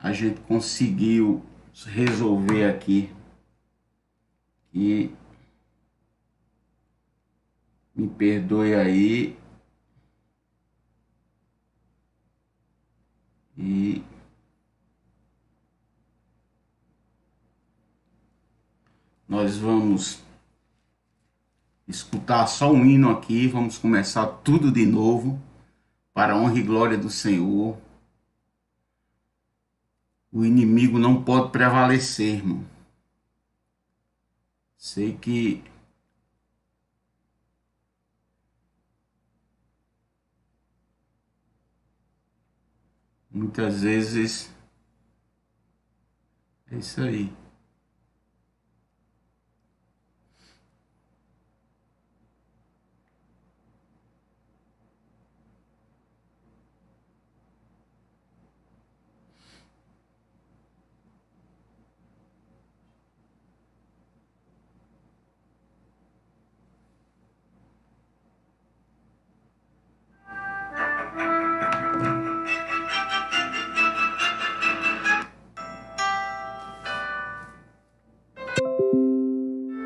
a gente conseguiu resolver aqui. E me perdoe aí. E nós vamos escutar só um hino aqui. Vamos começar tudo de novo, para a honra e glória do Senhor. O inimigo não pode prevalecer, irmão. Sei que muitas vezes é isso aí.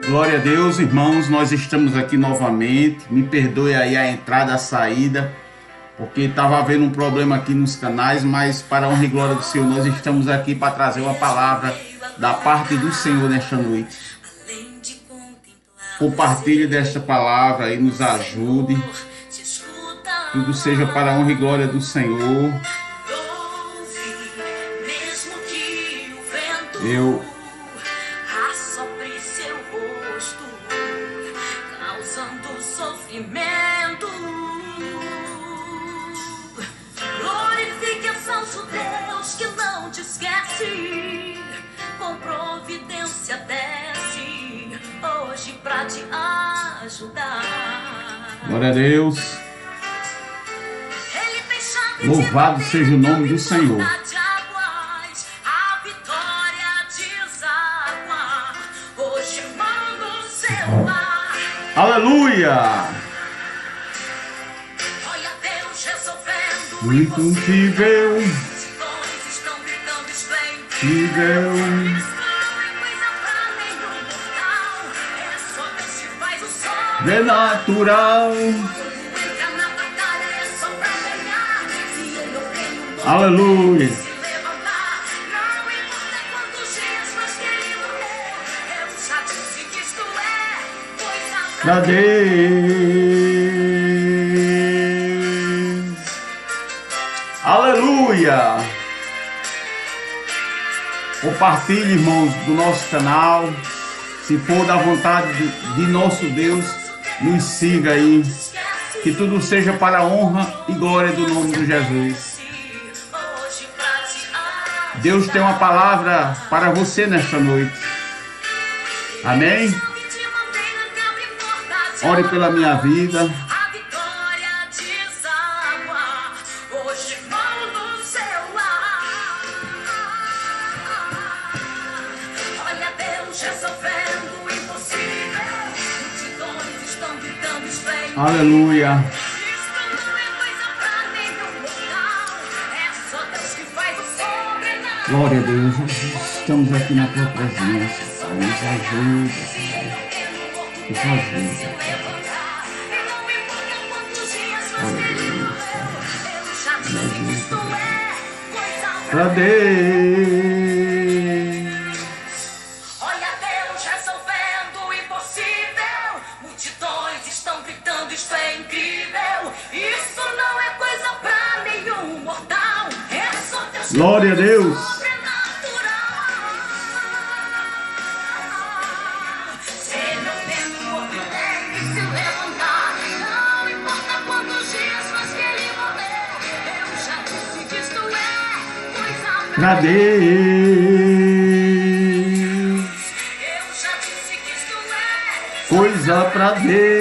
Glória a Deus, irmãos, nós estamos aqui novamente. Me perdoe aí a entrada, a saída, porque estava havendo um problema aqui nos canais, mas para a honra e glória do Senhor, nós estamos aqui para trazer uma palavra da parte do Senhor nesta noite. Compartilhe desta palavra e nos ajude. Tudo seja para a honra e glória do Senhor. Glorifique a Santo Deus que não te esquece, com providência desce hoje pra te ajudar. Glória a Deus. Louvado seja o nome do Senhor. A vitória deságua, hoje manda o seu lar. Aleluia! Olha Deus resolvendo Impossível. Multidões estão gritando, isso é Impossível. Isso não é coisa pra nenhum mortal. É só Deus que faz o som. É natural. Entra na batalha, é só pra ganhar. Se ele ofende o nome, Aleluia. se levantar. Não importa quantos dias, mas que ele morreu. Eu já disse que isto é coisa pra Pra Deus. Aleluia. Compartilhe, irmãos, do nosso canal. Se for da vontade de nosso Deus, nos siga aí. Que tudo seja para a honra e glória do nome de Jesus. Deus tem uma palavra para você nesta noite. Amém? Ore pela minha vida. A vitória deságua, hoje manda o seu lar. Olha Deus resolvendo o impossível. Multidões estão gritando, isso é impossível. Aleluia. Isto não é coisa pra nenhum mortal. É só Deus que faz o sobrenatural. Glória a Deus. Estamos aqui na tua presença. Nos ajuda, Senhor. Nos ajuda. Glória a Deus. Pra Deus. Olha Deus resolvendo o impossível. Multidões estão gritando, isto é incrível. Isso não é coisa pra nenhum mortal. É só Deus que Glória a faz o Deus. sobrenatural. Se ele ofende o outro, tem que se levantar. Não importa quantos dias, mas que ele morreu. Eu já disse que isto é coisa Pra Deus. Eu já disse que isto é Coisa pra Deus.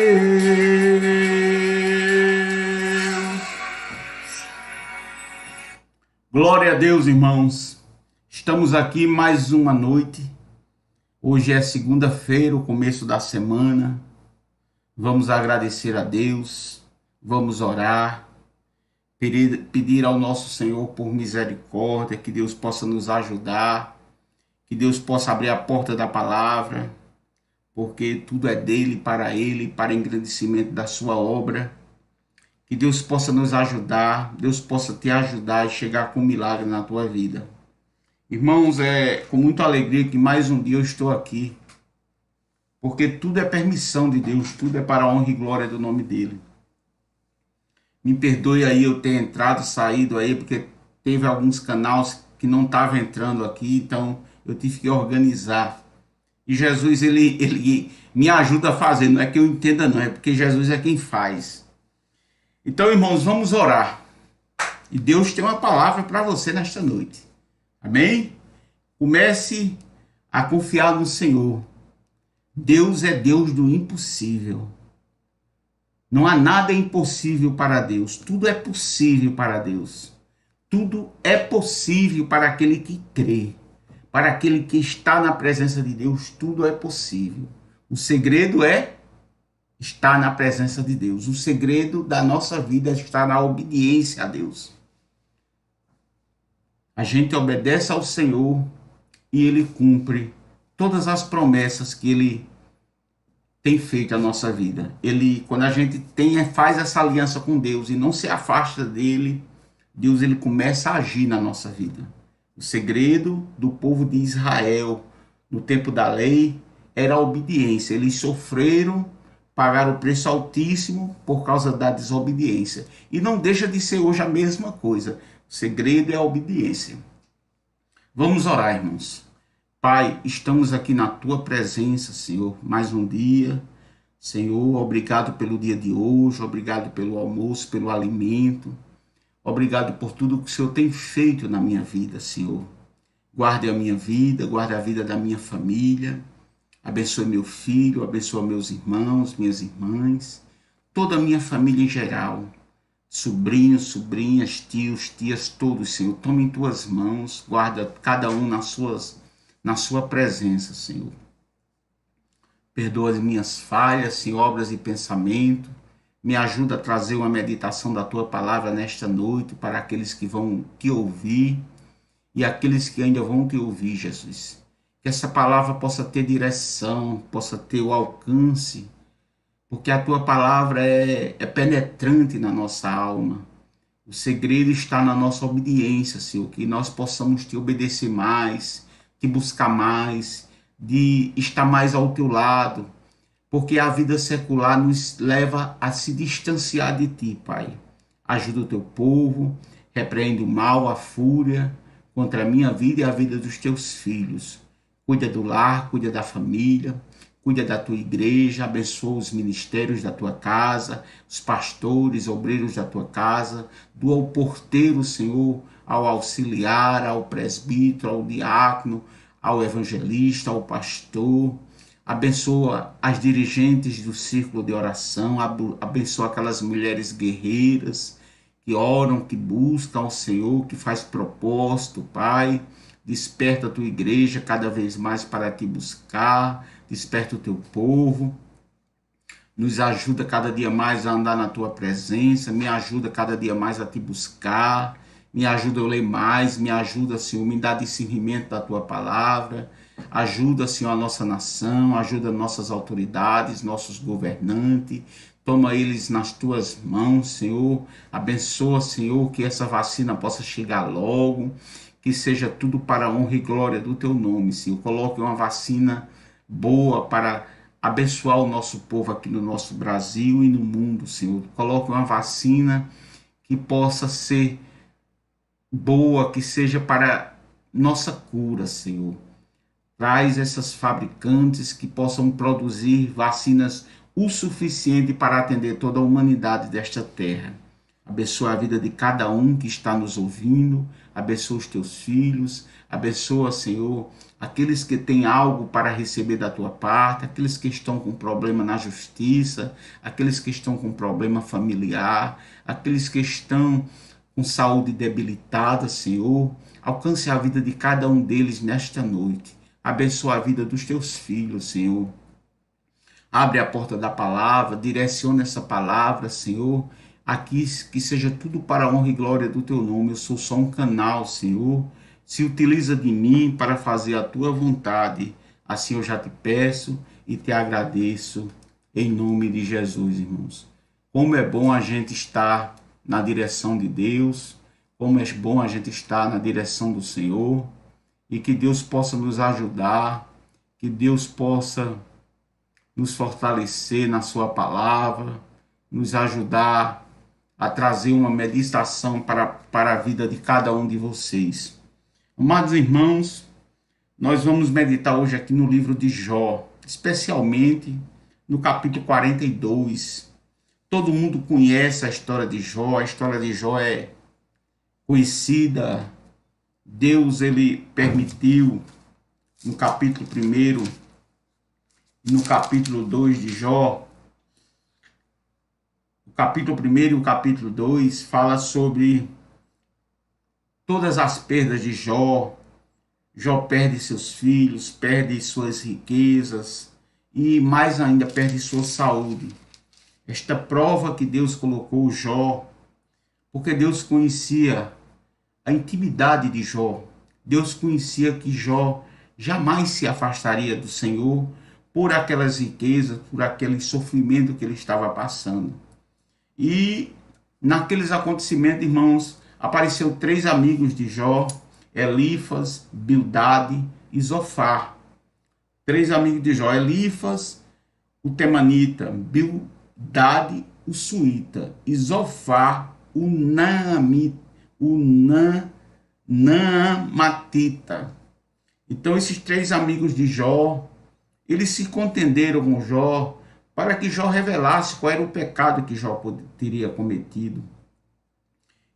Glória a Deus, irmãos. Estamos aqui mais uma noite. Hoje é segunda-feira, o começo da semana. Vamos agradecer a Deus. Vamos orar. pedir ao nosso Senhor por misericórdia, que Deus possa nos ajudar, que Deus possa abrir a porta da palavra, porque tudo é dele, para engrandecimento da sua obra. Que Deus possa nos ajudar, Deus possa te ajudar e chegar com um milagre na tua vida. Irmãos, é com muita alegria que mais um dia eu estou aqui, porque tudo é permissão de Deus, tudo é para a honra e glória do nome dele. Me perdoe aí eu ter entrado, saído aí, porque teve alguns canais que não estavam entrando aqui, então eu tive que organizar. E Jesus, ele me ajuda a fazer, não é que eu entenda não, é porque Jesus é quem faz. Então, irmãos, vamos orar. E Deus tem uma palavra para você nesta noite. Amém? Comece a confiar no Senhor. Deus é Deus do impossível. Não há nada impossível para Deus. Tudo é possível para Deus. Tudo é possível para aquele que crê. Para aquele que está na presença de Deus, tudo é possível. O segredo é estar na presença de Deus. O segredo da nossa vida é estar na obediência a Deus. A gente obedece ao Senhor e Ele cumpre todas as promessas que Ele tem feito à nossa vida. Quando a gente faz essa aliança com Deus e não se afasta dele, Deus ele começa a agir na nossa vida. O segredo do povo de Israel no tempo da lei era a obediência. Eles sofreram, pagaram o preço altíssimo por causa da desobediência. E não deixa de ser hoje a mesma coisa. O segredo é a obediência. Vamos orar, irmãos. Pai, estamos aqui na tua presença, Senhor, mais um dia. Senhor, obrigado pelo dia de hoje, obrigado pelo almoço, pelo alimento. Obrigado por tudo que o Senhor tem feito na minha vida, Senhor. Guarde a minha vida, guarde a vida da minha família. Abençoe meu filho, abençoe meus irmãos, minhas irmãs, toda a minha família em geral. Sobrinhos, sobrinhas, tios, tias, todos, Senhor. Tome em tuas mãos, guarda cada um na sua presença, Senhor. Perdoa as minhas falhas, Senhor, obras e pensamento. Me ajuda a trazer uma meditação da tua palavra nesta noite para aqueles que vão te ouvir e aqueles que ainda vão te ouvir, Jesus. Que essa palavra possa ter direção, possa ter o alcance, porque a tua palavra é penetrante na nossa alma. O segredo está na nossa obediência, Senhor, que nós possamos te obedecer mais, te buscar mais, de estar mais ao teu lado, porque a vida secular nos leva a se distanciar de ti, Pai. Ajuda o teu povo, repreende o mal, a fúria contra a minha vida e a vida dos teus filhos. Cuida do lar, cuida da família, cuida da tua igreja, abençoa os ministérios da tua casa, os pastores, obreiros da tua casa, do ao porteiro, Senhor, ao auxiliar, ao presbítero, ao diácono, ao evangelista, ao pastor. Abençoa as dirigentes do círculo de oração, abençoa aquelas mulheres guerreiras que oram, que buscam ao Senhor, que faz propósito, Pai. Desperta a tua igreja cada vez mais para te buscar, desperta o teu povo, nos ajuda cada dia mais a andar na tua presença, me ajuda cada dia mais a te buscar, me ajuda a ler mais, me ajuda, Senhor, me dá discernimento da tua palavra, ajuda, Senhor, a nossa nação, ajuda nossas autoridades, nossos governantes, toma eles nas tuas mãos, Senhor, abençoa, Senhor, que essa vacina possa chegar logo, que seja tudo para a honra e glória do teu nome, Senhor. Coloque uma vacina boa para abençoar o nosso povo aqui no nosso Brasil e no mundo, Senhor. Coloque uma vacina que possa ser boa, que seja para nossa cura, Senhor. Traz essas fabricantes que possam produzir vacinas o suficiente para atender toda a humanidade desta terra. Abençoa a vida de cada um que está nos ouvindo, abençoa os teus filhos, abençoa, Senhor, aqueles que têm algo para receber da tua parte, aqueles que estão com problema na justiça, aqueles que estão com problema familiar, aqueles que estão com saúde debilitada, Senhor, alcance a vida de cada um deles nesta noite, abençoa a vida dos teus filhos, Senhor. Abre a porta da palavra, direciona essa palavra, Senhor, aqui que seja tudo para a honra e glória do teu nome. Eu sou só um canal, Senhor. Se utiliza de mim para fazer a tua vontade. Assim eu já te peço e te agradeço em nome de Jesus, irmãos. Como é bom a gente estar na direção de Deus, como é bom a gente estar na direção do Senhor, e que Deus possa nos ajudar, que Deus possa nos fortalecer na sua palavra, nos ajudar a trazer uma meditação para a vida de cada um de vocês. Amados irmãos, nós vamos meditar hoje aqui no livro de Jó, especialmente no capítulo 42. Todo mundo conhece a história de Jó é conhecida. Deus, ele permitiu no capítulo 1 e no capítulo 2 de Jó, o capítulo 1 e o capítulo 2 fala sobre todas as perdas de Jó. Jó perde seus filhos, perde suas riquezas e mais ainda perde sua saúde. Esta prova que Deus colocou Jó, porque Deus conhecia a intimidade de Jó. Deus conhecia que Jó jamais se afastaria do Senhor por aquelas riquezas, por aquele sofrimento que ele estava passando. E naqueles acontecimentos, irmãos, apareceu 3 amigos de Jó, Elifas, Bildade e Zofar. 3 amigos de Jó, Elifas, o temanita, Bildade, o suíta, e Zofar, o naamatita. Então esses 3 amigos de Jó, eles se contenderam com Jó para que Jó revelasse qual era o pecado que Jó teria cometido.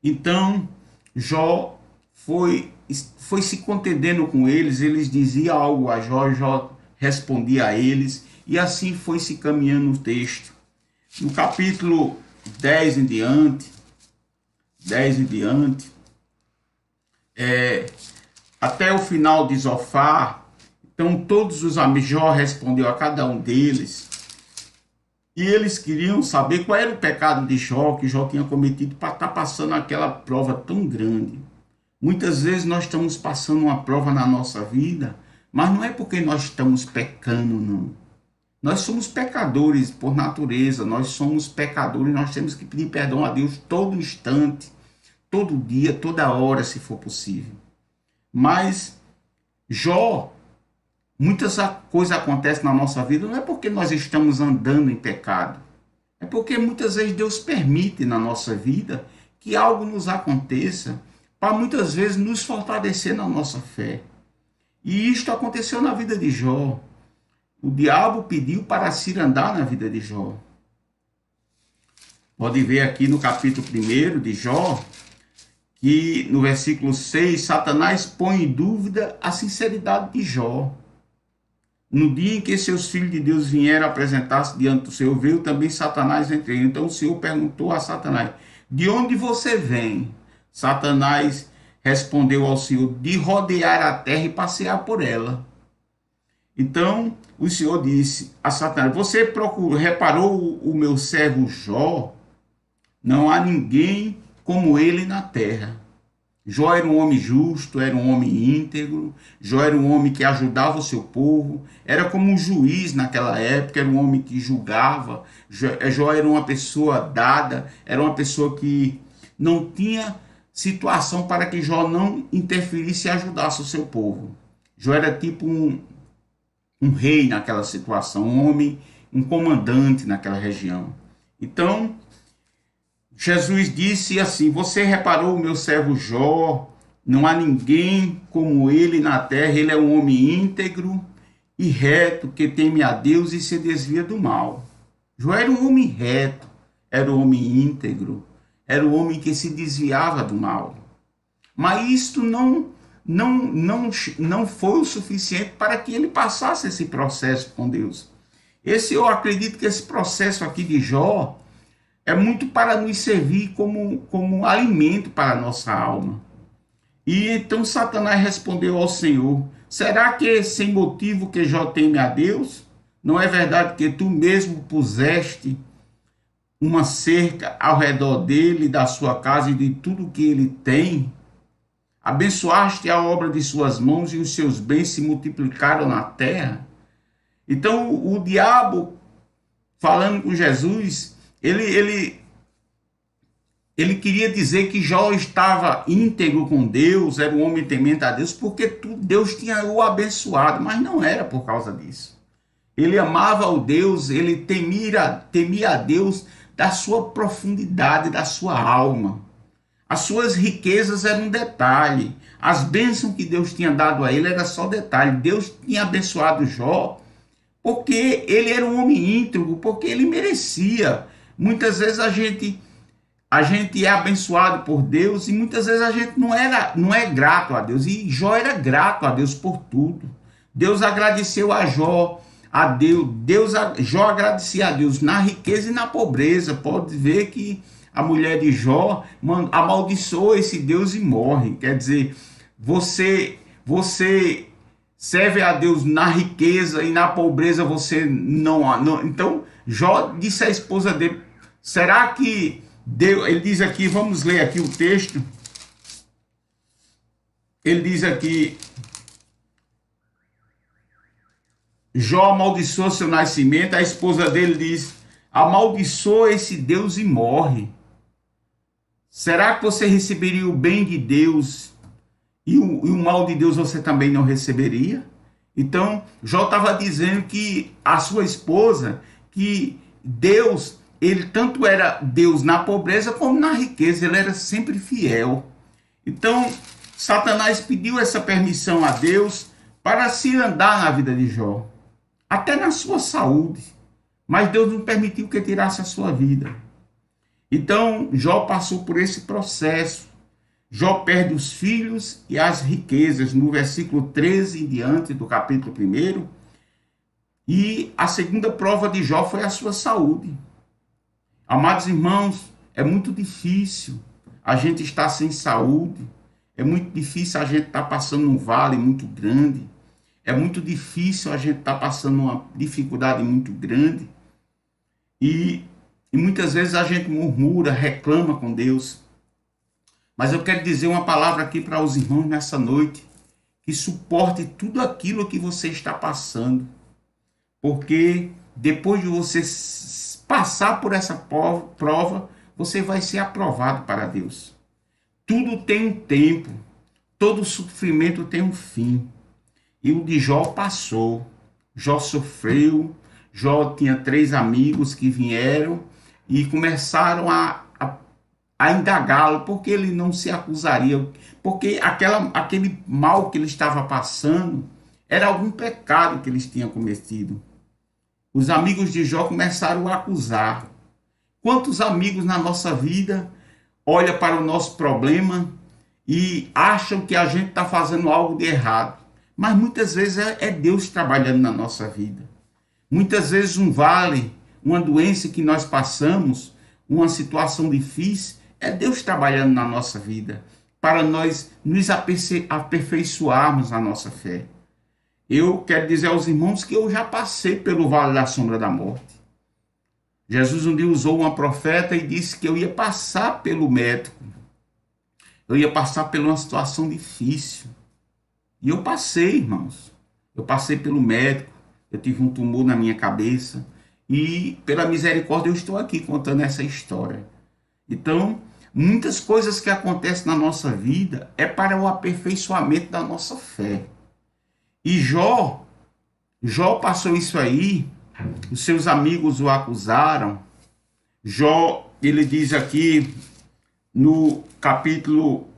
Então Jó foi se contendendo com eles, eles diziam algo a Jó, Jó respondia a eles, e assim foi se caminhando o texto. No capítulo 10 em diante, até o final de Zofar, então todos os amigos, Jó respondeu a cada um deles, e eles queriam saber qual era o pecado de Jó, que Jó tinha cometido para estar passando aquela prova tão grande. Muitas vezes nós estamos passando uma prova na nossa vida, mas não é porque nós estamos pecando, não. Nós somos pecadores por natureza, nós somos pecadores, nós temos que pedir perdão a Deus todo instante, todo dia, toda hora, se for possível. Mas Jó, muitas coisas acontecem na nossa vida, não é porque nós estamos andando em pecado, é porque muitas vezes Deus permite na nossa vida que algo nos aconteça, para muitas vezes nos fortalecer na nossa fé. E isto aconteceu na vida de Jó. O diabo pediu para cirandar na vida de Jó. Pode ver aqui no capítulo 1 de Jó, que no versículo 6, Satanás põe em dúvida a sinceridade de Jó. No dia em que seus filhos de Deus vieram apresentar-se diante do Senhor, veio também Satanás entre eles. Então o Senhor perguntou a Satanás: de onde você vem? Satanás respondeu ao Senhor: de rodear a terra e passear por ela. Então o Senhor disse a Satanás: você reparou o meu servo Jó? Não há ninguém como ele na terra. Jó era um homem justo, era um homem íntegro, Jó era um homem que ajudava o seu povo, era como um juiz naquela época, era um homem que julgava. Jó era uma pessoa dada, era uma pessoa que não tinha situação para que Jó não interferisse e ajudasse o seu povo. Jó era tipo um rei naquela situação, um homem, um comandante naquela região. Então, Jesus disse assim: você reparou o meu servo Jó? Não há ninguém como ele na terra. Ele é um homem íntegro e reto, que teme a Deus e se desvia do mal. Jó era um homem reto, era um homem íntegro, era um homem que se desviava do mal. Mas isto não foi o suficiente para que ele passasse esse processo com Deus. Eu acredito que esse processo aqui de Jó é muito para nos servir como alimento para a nossa alma. E então Satanás respondeu ao Senhor: será que é sem motivo que Jó teme a Deus? Não é verdade que tu mesmo puseste uma cerca ao redor dele, da sua casa e de tudo que ele tem. Abençoaste a obra de suas mãos e os seus bens se multiplicaram na terra. Então o diabo, falando com Jesus, ele queria dizer que Jó estava íntegro com Deus, era um homem temente a Deus, porque Deus tinha o abençoado, mas não era por causa disso. Ele amava o Deus, ele temia a Deus da sua profundidade, da sua alma. As suas riquezas eram um detalhe. As bênçãos que Deus tinha dado a ele era só detalhe. Deus tinha abençoado Jó porque ele era um homem íntegro, porque ele merecia. Muitas vezes a gente é abençoado por Deus e muitas vezes a gente não é grato a Deus. E Jó era grato a Deus por tudo. Deus agradeceu a Jó, Jó agradecia a Deus na riqueza e na pobreza. Pode ver que a mulher de Jó amaldiçoa esse Deus e morre. Quer dizer, você serve a Deus na riqueza e na pobreza você não. Então, Jó disse à esposa dele, será que Deus, ele diz aqui, vamos ler aqui o texto. Ele diz aqui, Jó amaldiçoa seu nascimento, a esposa dele diz, amaldiçoa esse Deus e morre. Será que você receberia o bem de Deus e o mal de Deus você também não receberia? Então, Jó estava dizendo que a sua esposa, que Deus, ele tanto era Deus na pobreza como na riqueza, ele era sempre fiel. Então, Satanás pediu essa permissão a Deus para se andar na vida de Jó, até na sua saúde, mas Deus não permitiu que tirasse a sua vida. Então, Jó passou por esse processo. Jó perde os filhos e as riquezas, no versículo 13 em diante do capítulo 1. E a segunda prova de Jó foi a sua saúde. Amados irmãos, é muito difícil a gente estar sem saúde. É muito difícil a gente estar passando um vale muito grande. É muito difícil a gente estar passando uma dificuldade muito grande. E muitas vezes a gente murmura, reclama com Deus. Mas eu quero dizer uma palavra aqui para os irmãos nessa noite, que suporte tudo aquilo que você está passando. Porque depois de você passar por essa prova, você vai ser aprovado para Deus. Tudo tem um tempo, todo sofrimento tem um fim. E o de Jó passou. Jó sofreu, Jó tinha 3 amigos que vieram e começaram a indagá-lo, porque ele não se acusaria, porque aquele mal que ele estava passando era algum pecado que eles tinham cometido. Os amigos de Jó começaram a acusar. Quantos amigos na nossa vida olham para o nosso problema e acham que a gente está fazendo algo de errado? Mas muitas vezes é Deus trabalhando na nossa vida. Muitas vezes um vale, uma doença que nós passamos, uma situação difícil, é Deus trabalhando na nossa vida, para nós nos aperfeiçoarmos na nossa fé. Eu quero dizer aos irmãos que eu já passei pelo vale da sombra da morte. Jesus um dia usou uma profeta e disse que eu ia passar pelo médico. Eu ia passar por uma situação difícil. E eu passei, irmãos. Eu passei pelo médico, eu tive um tumor na minha cabeça. E pela misericórdia eu estou aqui contando essa história. Então, muitas coisas que acontecem na nossa vida é para o aperfeiçoamento da nossa fé. E Jó passou isso aí, os seus amigos o acusaram. Jó, ele diz aqui no capítulo,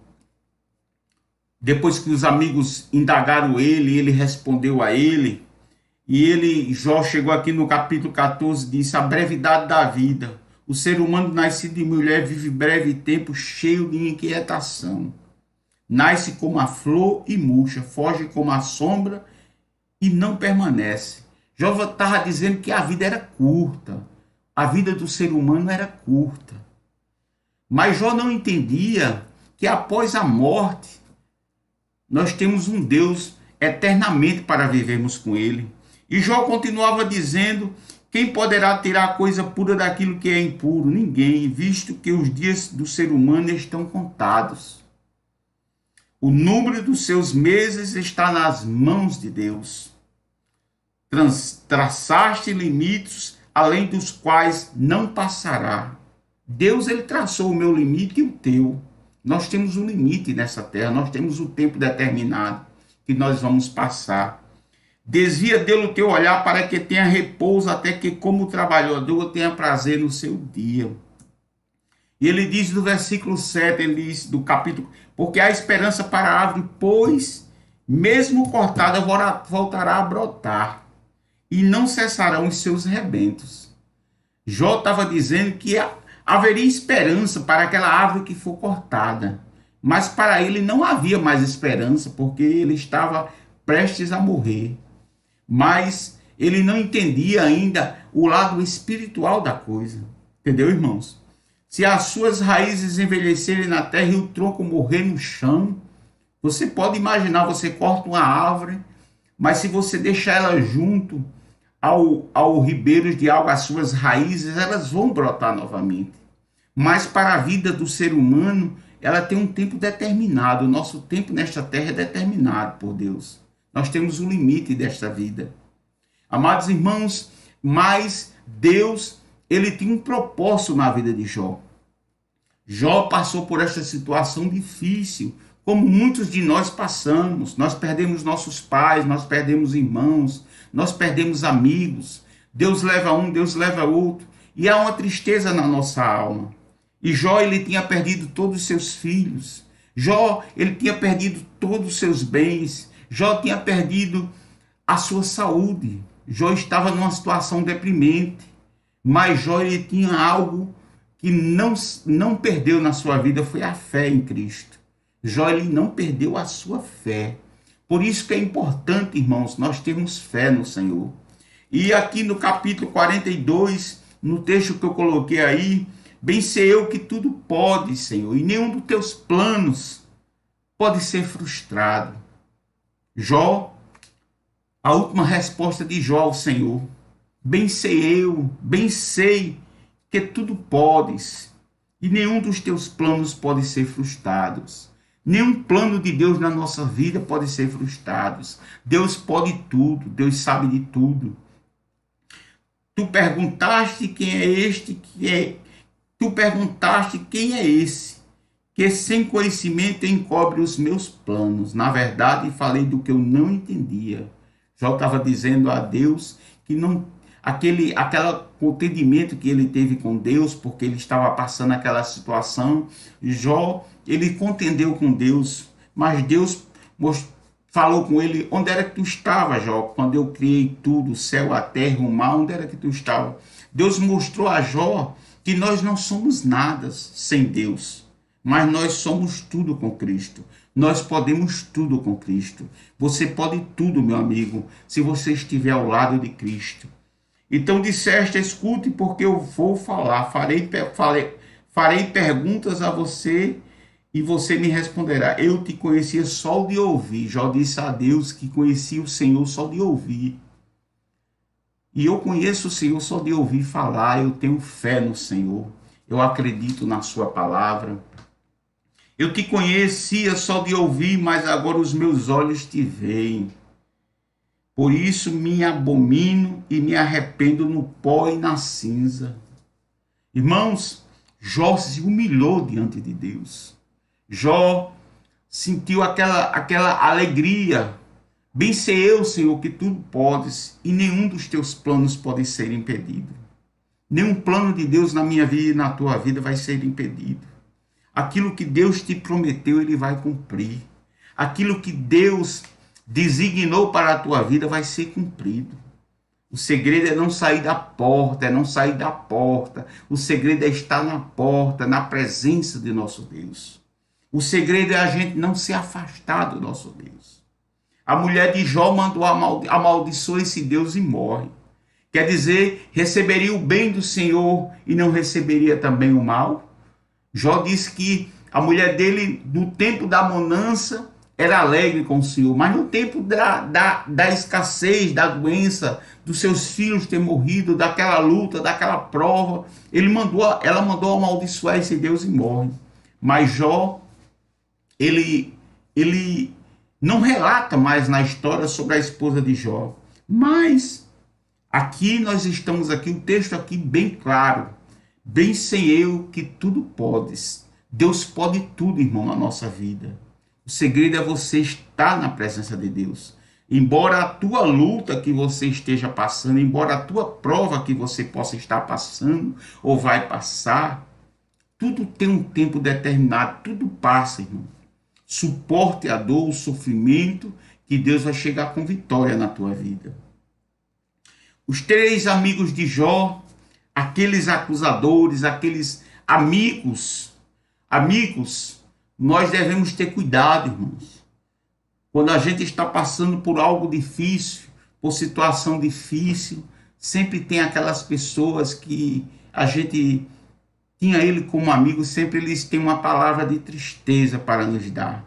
depois que os amigos indagaram ele respondeu a ele, e Jó chegou aqui no capítulo 14, disse, a brevidade da vida. O ser humano nascido de mulher vive breve tempo cheio de inquietação. Nasce como a flor e murcha, foge como a sombra e não permanece. Jó estava dizendo que a vida era curta. A vida do ser humano era curta. Mas Jó não entendia que após a morte, nós temos um Deus eternamente para vivermos com Ele. E Jó continuava dizendo Quem poderá tirar a coisa pura daquilo que é impuro? Ninguém, visto que os dias do ser humano estão contados. O número dos seus meses está nas mãos de Deus. Traçaste limites além dos quais não passará. Deus, ele traçou o meu limite e o teu. Nós temos um limite nessa terra, nós temos o tempo determinado que nós vamos passar. Desvia dele o teu olhar para que tenha repouso, até que, como trabalhador, tenha prazer no seu dia. E ele diz no versículo 7, ele diz do capítulo, porque há esperança para a árvore, pois, mesmo cortada, voltará a brotar, e não cessarão os seus rebentos. Jó estava dizendo que haveria esperança para aquela árvore que for cortada, mas para ele não havia mais esperança, porque ele estava prestes a morrer. Mas ele não entendia ainda o lado espiritual da coisa. Entendeu, irmãos? Se as suas raízes envelhecerem na terra e o tronco morrer no chão, você pode imaginar, você corta uma árvore, mas se você deixar ela junto ao ribeiro de água, as suas raízes, elas vão brotar novamente. Mas para a vida do ser humano, ela tem um tempo determinado. O nosso tempo nesta terra é determinado por Deus. Nós temos um limite desta vida. Amados irmãos, mas Deus, ele tinha um propósito na vida de Jó. Jó passou por essa situação difícil, como muitos de nós passamos. Nós perdemos nossos pais, nós perdemos irmãos, nós perdemos amigos. Deus leva um, Deus leva outro. E há uma tristeza na nossa alma. E Jó, ele tinha perdido todos os seus filhos. Jó, ele tinha perdido todos os seus bens. Jó tinha perdido a sua saúde. Jó estava numa situação deprimente. Mas Jó, ele tinha algo que não perdeu na sua vida, foi a fé em Cristo. Jó, ele não perdeu a sua fé. Por isso que é importante, irmãos, nós termos fé no Senhor. E aqui no capítulo 42, no texto que eu coloquei aí, bem sei eu que tudo pode, Senhor, e nenhum dos teus planos pode ser frustrado. Jó, a última resposta de Jó ao Senhor. Bem sei que tudo podes, e nenhum dos teus planos pode ser frustrados. Nenhum plano de Deus na nossa vida pode ser frustrado. Deus pode tudo, Deus sabe de tudo. Tu perguntaste quem é este Tu perguntaste quem é esse, que sem conhecimento encobre os meus planos. Na verdade, falei do que eu não entendia. Jó estava dizendo a Deus que não, aquele entendimento que ele teve com Deus, porque ele estava passando aquela situação. Jó, ele contendeu com Deus, mas Deus falou com ele: onde era que tu estava, Jó? Quando eu criei tudo, o céu, a terra, o mar, onde era que tu estava? Deus mostrou a Jó que nós não somos nada sem Deus, mas nós somos tudo com Cristo. Nós podemos tudo com Cristo. Você pode tudo, meu amigo, se você estiver ao lado de Cristo. Então disseste: escute, porque eu vou falar, farei perguntas a você e você me responderá. Eu te conhecia só de ouvir. Jó disse a Deus que conhecia o Senhor só de ouvir. E eu conheço o Senhor só de ouvir falar. Eu tenho fé no Senhor. Eu acredito na sua palavra. Eu te conhecia só de ouvir, mas agora os meus olhos te veem. Por isso me abomino e me arrependo no pó e na cinza. Irmãos, Jó se humilhou diante de Deus. Jó sentiu aquela alegria. Bem sei eu, Senhor, que tudo podes e nenhum dos teus planos pode ser impedido. Nenhum plano de Deus na minha vida e na tua vida vai ser impedido. Aquilo que Deus te prometeu, ele vai cumprir. Aquilo que Deus designou para a tua vida vai ser cumprido. O segredo é não sair da porta, é não sair da porta. O segredo é estar na porta, na presença de nosso Deus. O segredo é a gente não se afastar do nosso Deus. A mulher de Jó mandou amaldiçoar esse Deus e morre. Quer dizer, receberia o bem do Senhor e não receberia também o mal? Jó disse que a mulher dele, no tempo da bonança, era alegre com o Senhor, mas no tempo da escassez, da doença, dos seus filhos ter morrido, daquela luta, daquela prova, ela mandou amaldiçoar esse Deus e morre. Mas Jó, ele não relata mais na história sobre a esposa de Jó. Mas aqui nós estamos aqui, o texto aqui bem claro. Bem sei eu que tudo podes. Deus pode tudo, irmão, na nossa vida. O segredo é você estar na presença de Deus. Embora a tua luta que você esteja passando, embora a tua prova que você possa estar passando ou vai passar, tudo tem um tempo determinado, tudo passa, irmão. Suporte a dor, o sofrimento, que Deus vai chegar com vitória na tua vida. Os 3 amigos de Jó, aqueles acusadores, aqueles amigos, nós devemos ter cuidado, irmãos. Quando a gente está passando por algo difícil, por situação difícil, sempre tem aquelas pessoas que a gente tinha ele como amigo, sempre eles têm uma palavra de tristeza para nos dar.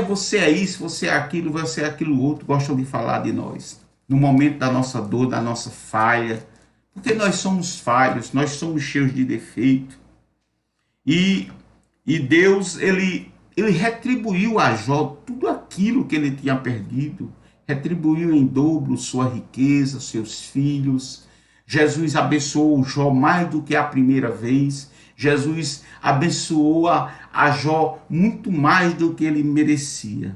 Você é isso, você é aquilo outro, gostam de falar de nós. No momento da nossa dor, da nossa falha, porque nós somos falhos, nós somos cheios de defeito. E Deus, ele retribuiu a Jó tudo aquilo que ele tinha perdido, retribuiu em dobro sua riqueza, seus filhos. Jesus abençoou Jó mais do que a primeira vez. Jesus abençoou a Jó muito mais do que ele merecia.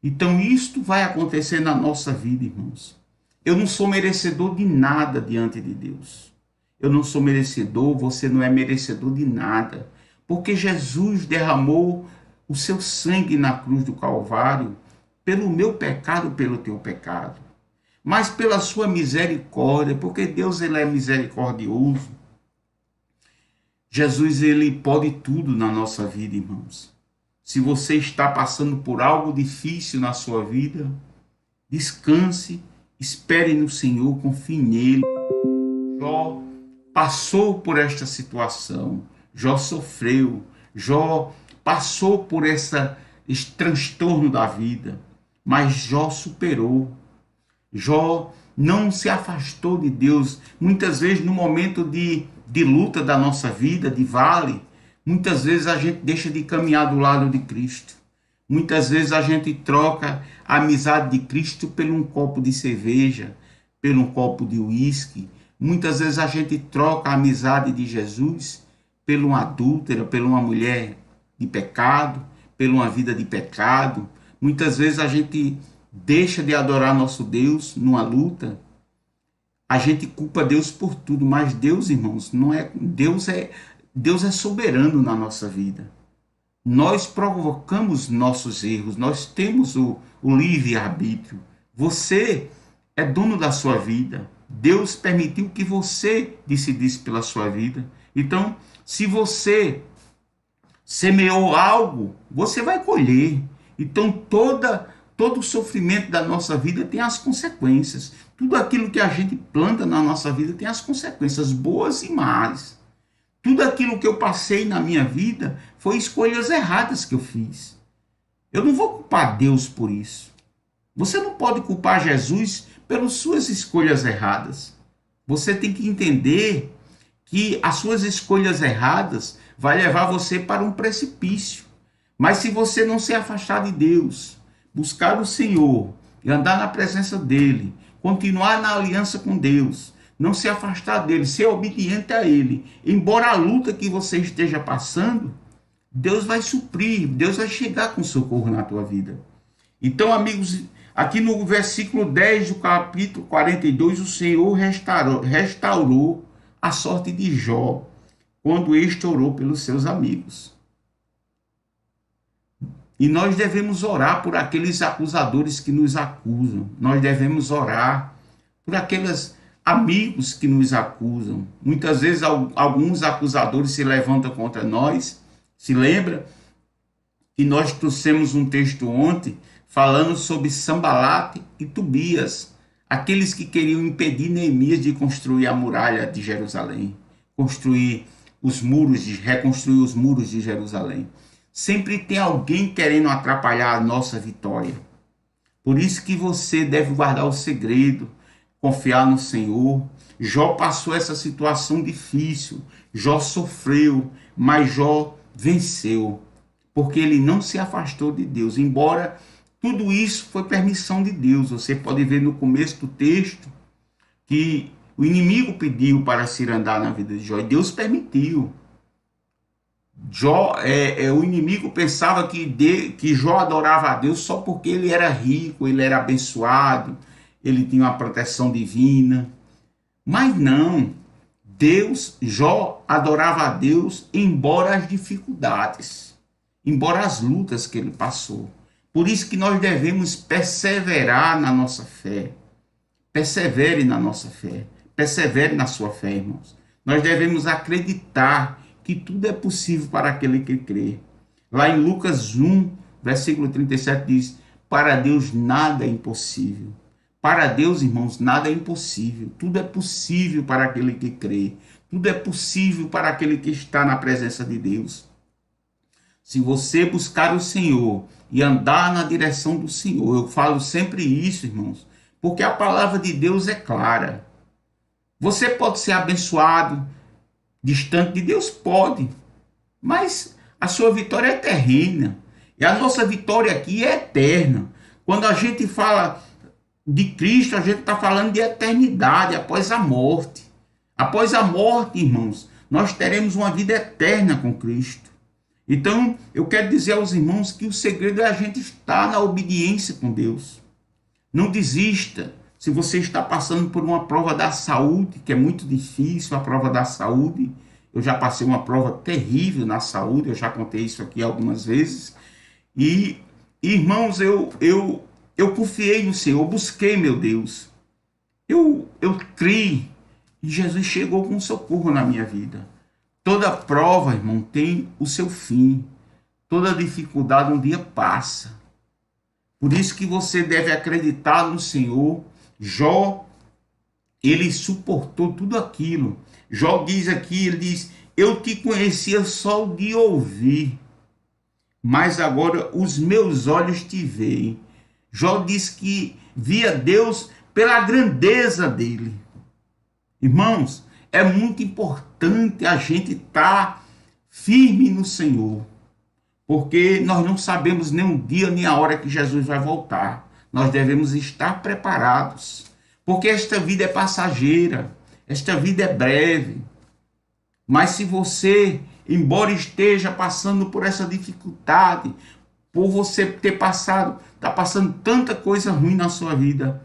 Então isto vai acontecer na nossa vida, irmãos. Eu não sou merecedor de nada diante de Deus. Eu não sou merecedor, você não é merecedor de nada. Porque Jesus derramou o seu sangue na cruz do Calvário pelo meu pecado, pelo teu pecado. Mas pela sua misericórdia, porque Deus ele é misericordioso. Jesus ele pode tudo na nossa vida, irmãos. Se você está passando por algo difícil na sua vida, descanse, espere no Senhor, confie nele. Jó passou por esta situação, Jó sofreu, Jó passou por esse transtorno da vida, mas Jó superou. Jó não se afastou de Deus. Muitas vezes no momento de luta da nossa vida, de vale, muitas vezes a gente deixa de caminhar do lado de Cristo. Muitas vezes a gente troca a amizade de Cristo por um copo de cerveja, por um copo de uísque. Muitas vezes a gente troca a amizade de Jesus por uma adúltera, por uma mulher de pecado, por uma vida de pecado. Muitas vezes a gente deixa de adorar nosso Deus numa luta. A gente culpa Deus por tudo, mas Deus, irmãos, não é Deus é soberano na nossa vida. Nós provocamos nossos erros, nós temos o livre-arbítrio. Você é dono da sua vida. Deus permitiu que você decidisse pela sua vida. Então, se você semeou algo, você vai colher. Então, todo o sofrimento da nossa vida tem as consequências. Tudo aquilo que a gente planta na nossa vida tem as consequências boas e más. Tudo aquilo que eu passei na minha vida foi escolhas erradas que eu fiz. Eu não vou culpar Deus por isso. Você não pode culpar Jesus pelas suas escolhas erradas. Você tem que entender que as suas escolhas erradas vai levar você para um precipício. Mas se você não se afastar de Deus, buscar o Senhor e andar na presença dele, continuar na aliança com Deus, não se afastar dele, ser obediente a ele, embora a luta que você esteja passando, Deus vai suprir, Deus vai chegar com socorro na tua vida. Então, amigos, aqui no versículo 10 do capítulo 42, o Senhor restaurou a sorte de Jó, quando este orou pelos seus amigos. E nós devemos orar por aqueles acusadores que nos acusam. Nós devemos orar por aqueles amigos que nos acusam. Muitas vezes alguns acusadores se levantam contra nós. Se lembra que nós trouxemos um texto ontem falando sobre Sambalate e Tobias, aqueles que queriam impedir Neemias de construir a muralha de Jerusalém, reconstruir os muros de Jerusalém. Sempre tem alguém querendo atrapalhar a nossa vitória. Por isso que você deve guardar o segredo, confiar no Senhor. Jó passou essa situação difícil, Jó sofreu, mas Jó venceu, porque ele não se afastou de Deus, embora tudo isso foi permissão de Deus. Você pode ver no começo do texto que o inimigo pediu para se andar na vida de Jó, e Deus permitiu. O inimigo pensava que Jó adorava a Deus só porque ele era rico, ele era abençoado, ele tinha uma proteção divina. Mas não, Jó adorava a Deus embora as dificuldades, embora as lutas que ele passou. Por isso que nós devemos perseverar na nossa fé. Persevere na nossa fé. Persevere na sua fé, irmãos. Nós devemos acreditar que tudo é possível para aquele que crê. Lá em Lucas 1, versículo 37 diz: para Deus nada é impossível. Para Deus, irmãos, nada é impossível. Tudo é possível para aquele que crê. Tudo é possível para aquele que está na presença de Deus. Se você buscar o Senhor e andar na direção do Senhor, eu falo sempre isso, irmãos, porque a palavra de Deus é clara. Você pode ser abençoado distante de Deus? Pode, mas a sua vitória é terrena. E a nossa vitória aqui é eterna. Quando a gente fala de Cristo, a gente está falando de eternidade após a morte. Após a morte, irmãos, nós teremos uma vida eterna com Cristo. Então, eu quero dizer aos irmãos que o segredo é a gente estar na obediência com Deus. Não desista. Se você está passando por uma prova da saúde, que é muito difícil, a prova da saúde, eu já passei uma prova terrível na saúde, eu já contei isso aqui algumas vezes. E, irmãos, eu confiei no Senhor, eu busquei meu Deus. Eu criei e Jesus chegou com socorro na minha vida. Toda prova, irmão, tem o seu fim. Toda dificuldade um dia passa. Por isso que você deve acreditar no Senhor. Jó, ele suportou tudo aquilo. Jó diz aqui, ele diz: eu te conhecia só de ouvir, mas agora os meus olhos te veem. Jó diz que via Deus pela grandeza dele. Irmãos, é muito importante a gente estar firme no Senhor, porque nós não sabemos nem o dia nem a hora que Jesus vai voltar. Nós devemos estar preparados, porque esta vida é passageira, esta vida é breve. Mas se você, embora esteja passando por essa dificuldade, por você ter passado, está passando tanta coisa ruim na sua vida,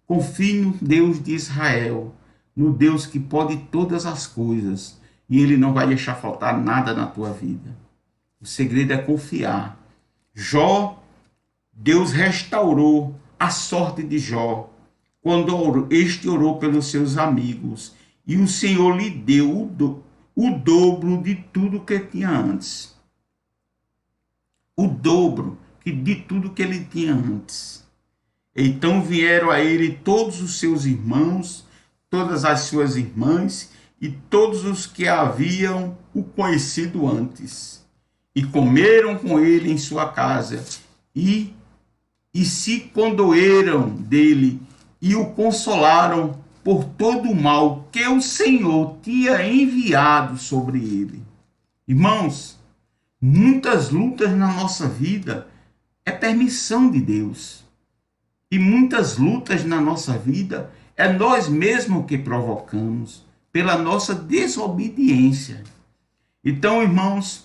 confie no Deus de Israel, no Deus que pode todas as coisas, e Ele não vai deixar faltar nada na tua vida. O segredo é confiar. Jó, Deus restaurou a sorte de Jó quando este orou pelos seus amigos, e o Senhor lhe deu o dobro de tudo que tinha antes. O dobro de tudo que ele tinha antes. Então vieram a ele todos os seus irmãos, todas as suas irmãs e todos os que haviam o conhecido antes, e comeram com ele em sua casa, e se condoeram dele, e o consolaram por todo o mal que o Senhor tinha enviado sobre ele. Irmãos, muitas lutas na nossa vida é permissão de Deus. E muitas lutas na nossa vida é nós mesmos que provocamos pela nossa desobediência. Então, irmãos,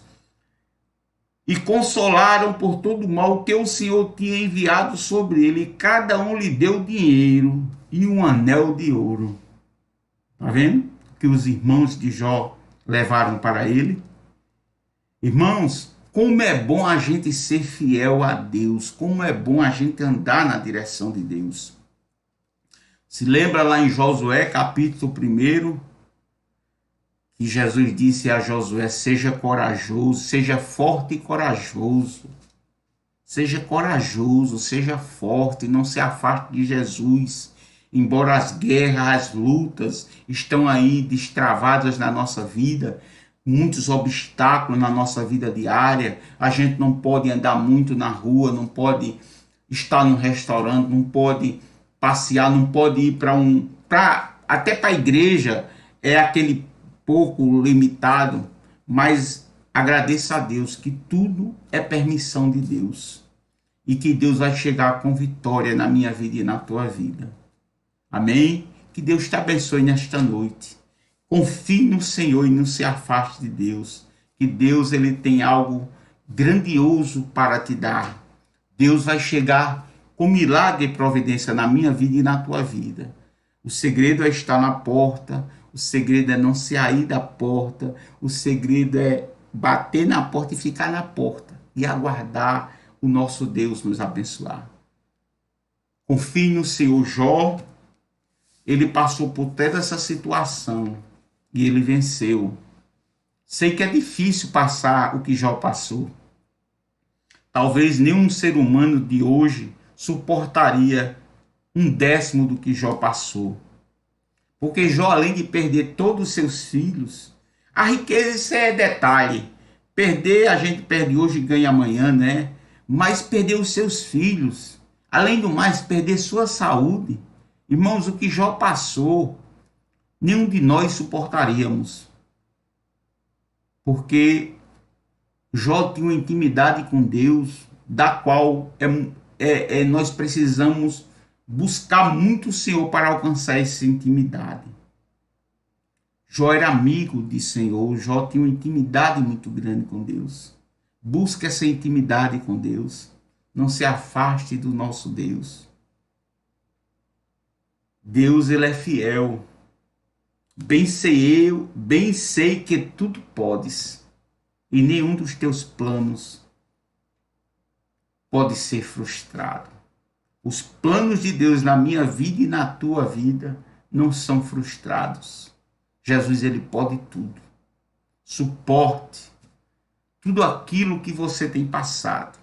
e consolaram por todo o mal que o Senhor tinha enviado sobre ele, e cada um lhe deu dinheiro e um anel de ouro. Está vendo? Que os irmãos de Jó levaram para ele. Irmãos, como é bom a gente ser fiel a Deus, como é bom a gente andar na direção de Deus. Se lembra lá em Josué, capítulo 1, que Jesus disse a Josué: seja corajoso, seja forte e corajoso. Seja corajoso, seja forte, não se afaste de Jesus. Embora as guerras, as lutas estão aí destravadas na nossa vida, muitos obstáculos na nossa vida diária. A gente não pode andar muito na rua, não pode estar num restaurante, não pode passear, não pode ir até para a igreja, é aquele pouco limitado, mas agradeça a Deus que tudo é permissão de Deus e que Deus vai chegar com vitória na minha vida e na tua vida. Amém? Que Deus te abençoe nesta noite. Confie no Senhor e não se afaste de Deus, que Deus ele tem algo grandioso para te dar. Deus vai chegar com milagre e providência na minha vida e na tua vida. O segredo é estar na porta, o segredo é não sair da porta, o segredo é bater na porta e ficar na porta e aguardar o nosso Deus nos abençoar. Confie no Senhor. Jó, ele passou por toda essa situação e ele venceu. Sei que é difícil passar o que Jó passou. Talvez nenhum ser humano de hoje suportaria 1/10 do que Jó passou. Porque Jó, além de perder todos os seus filhos, a riqueza isso é detalhe. Perder, a gente perde hoje e ganha amanhã, né? Mas perder os seus filhos, além do mais, perder sua saúde. Irmãos, o que Jó passou, nenhum de nós suportaríamos. Porque Jó tinha uma intimidade com Deus, da qual nós precisamos buscar muito o Senhor para alcançar essa intimidade. Jó era amigo de Senhor, Jó tinha uma intimidade muito grande com Deus. Busque essa intimidade com Deus. Não se afaste do nosso Deus. Deus, ele é fiel. Bem sei que tudo podes, e nenhum dos teus planos pode ser frustrado. Os planos de Deus na minha vida e na tua vida não são frustrados. Jesus, ele pode tudo. Suporte tudo aquilo que você tem passado.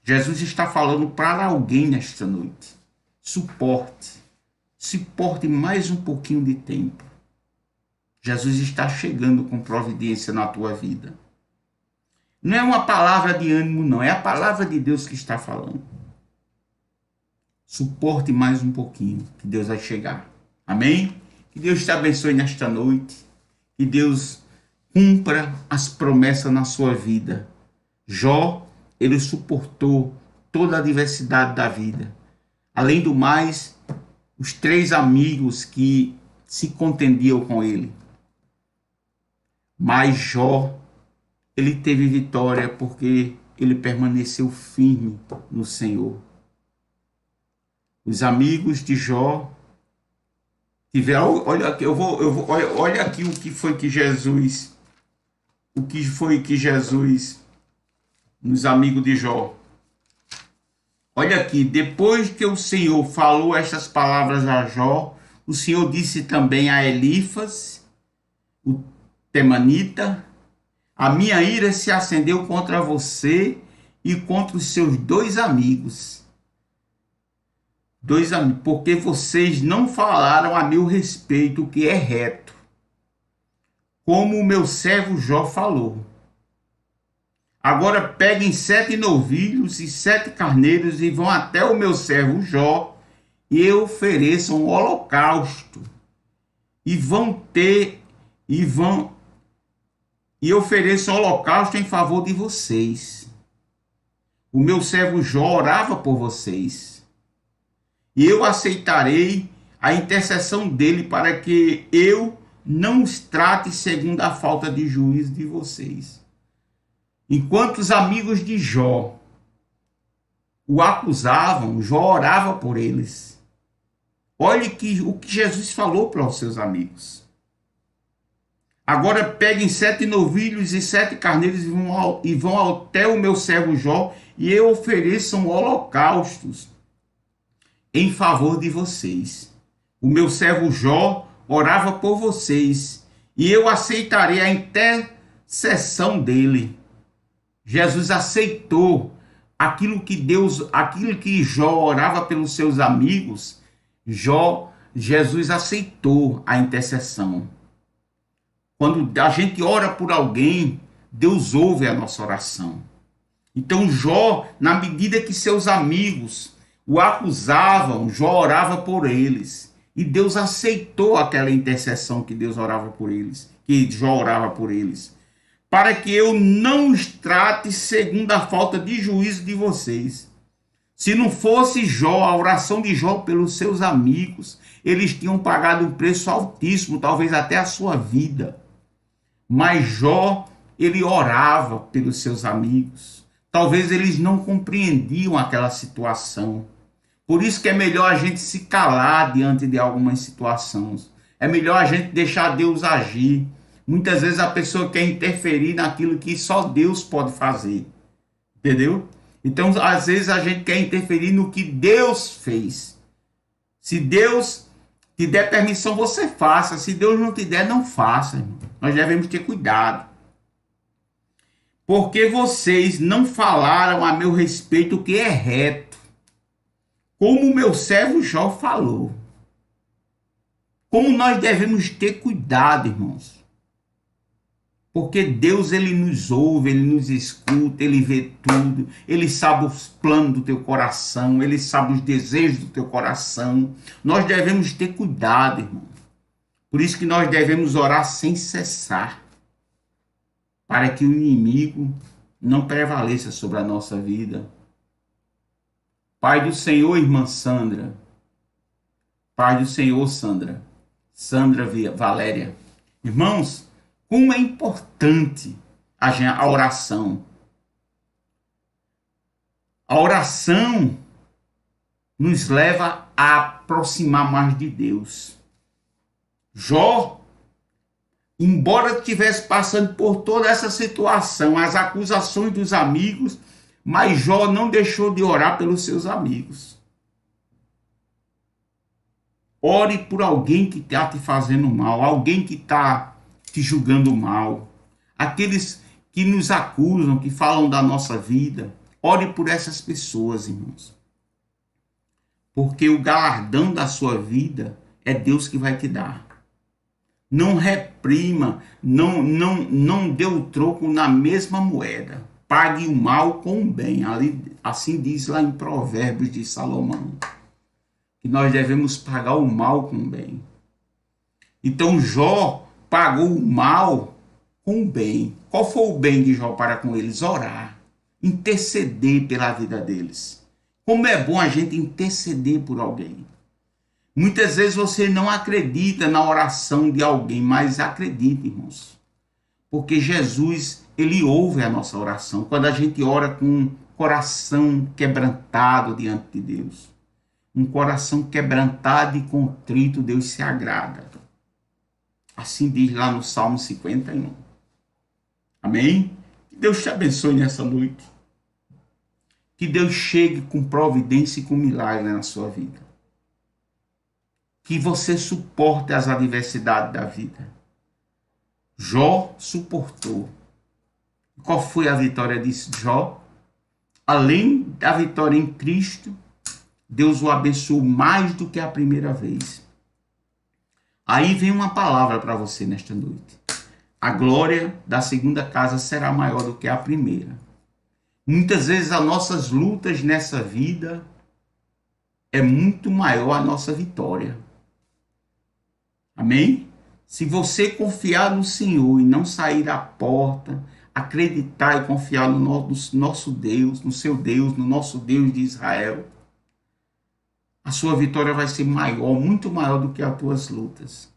Jesus está falando para alguém nesta noite. Suporte mais um pouquinho de tempo. Jesus está chegando com providência na tua vida. Não é uma palavra de ânimo, não. É a palavra de Deus que está falando. Suporte mais um pouquinho, que Deus vai chegar. Amém? Que Deus te abençoe nesta noite. Que Deus cumpra as promessas na sua vida. Jó, ele suportou toda a adversidade da vida. Além do mais, os 3 amigos que se contendiam com ele. Mas Jó, ele teve vitória porque ele permaneceu firme no Senhor. Os amigos de Jó tiveram, olha aqui, olha aqui o que foi que Jesus nos amigos de Jó. Olha aqui, depois que o Senhor falou estas palavras a Jó, o Senhor disse também a Elifas, o temanita: a minha ira se acendeu contra você e contra os seus 2 amigos. Porque vocês não falaram a meu respeito o que é reto, como o meu servo Jó falou. Agora peguem 7 novilhos e 7 carneiros e vão até o meu servo Jó e ofereçam um holocausto. E ofereçam holocausto em favor de vocês. O meu servo Jó orava por vocês. E eu aceitarei a intercessão dele para que eu não os trate segundo a falta de juízo de vocês. Enquanto os amigos de Jó o acusavam, Jó orava por eles. Olhe o que Jesus falou para os seus amigos. Agora peguem 7 novilhos e 7 carneiros e vão até o meu servo Jó e ofereçam holocaustos em favor de vocês. O meu servo Jó orava por vocês e eu aceitarei a intercessão dele. Jesus aceitou aquilo que Jó orava pelos seus amigos. Jesus aceitou a intercessão. Quando a gente ora por alguém, Deus ouve a nossa oração. Então Jó, na medida que seus amigos o acusavam, Jó orava por eles. E Deus aceitou aquela intercessão que Deus orava por eles, que Jó orava por eles, para que eu não os trate segundo a falta de juízo de vocês. Se não fosse Jó, a oração de Jó pelos seus amigos, eles tinham pagado um preço altíssimo, talvez até a sua vida. Mas Jó, ele orava pelos seus amigos. Talvez eles não compreendiam aquela situação. Por isso que é melhor a gente se calar diante de algumas situações. É melhor a gente deixar Deus agir. Muitas vezes a pessoa quer interferir naquilo que só Deus pode fazer. Entendeu? Então, às vezes a gente quer interferir no que Deus fez. Se Deus te der permissão, você faça. Se Deus não te der, não faça. Irmão. Nós devemos ter cuidado. Porque vocês não falaram a meu respeito o que é reto, como o meu servo Jó falou. Como nós devemos ter cuidado, irmãos. Porque Deus, ele nos ouve, ele nos escuta, ele vê tudo. Ele sabe os planos do teu coração, ele sabe os desejos do teu coração. Nós devemos ter cuidado, irmão. Por isso que nós devemos orar sem cessar, para que o inimigo não prevaleça sobre a nossa vida. Pai do Senhor, irmã Sandra. Pai do Senhor, Sandra. Sandra Valéria. Irmãos, como é importante a oração. A oração nos leva a aproximar mais de Deus. Jó, embora estivesse passando por toda essa situação, as acusações dos amigos, mas Jó não deixou de orar pelos seus amigos. Ore por alguém que está te fazendo mal, alguém que está te julgando mal, aqueles que nos acusam, que falam da nossa vida. Ore por essas pessoas, irmãos. Porque o galardão da sua vida é Deus que vai te dar. Não reprima, não dê o troco na mesma moeda. Pague o mal com o bem. Assim diz lá em Provérbios de Salomão. Que nós devemos pagar o mal com o bem. Então Jó pagou o mal com o bem. Qual foi o bem de Jó para com eles? Orar. Interceder pela vida deles. Como é bom a gente interceder por alguém. Muitas vezes você não acredita na oração de alguém, mas acredita, irmãos. Porque Jesus, ele ouve a nossa oração. Quando a gente ora com um coração quebrantado diante de Deus. Um coração quebrantado e contrito, Deus se agrada. Assim diz lá no Salmo 51. Amém? Que Deus te abençoe nessa noite. Que Deus chegue com providência e com milagre na sua vida. Que você suporte as adversidades da vida. Jó suportou. Qual foi a vitória de Jó? Além da vitória em Cristo, Deus o abençoou mais do que a primeira vez. Aí vem uma palavra para você nesta noite. A glória da segunda casa será maior do que a primeira. Muitas vezes as nossas lutas nessa vida é muito maior a nossa vitória. Amém? Se você confiar no Senhor e não sair da porta, acreditar e confiar no nosso Deus, no seu Deus, no nosso Deus de Israel, a sua vitória vai ser maior, muito maior do que as tuas lutas.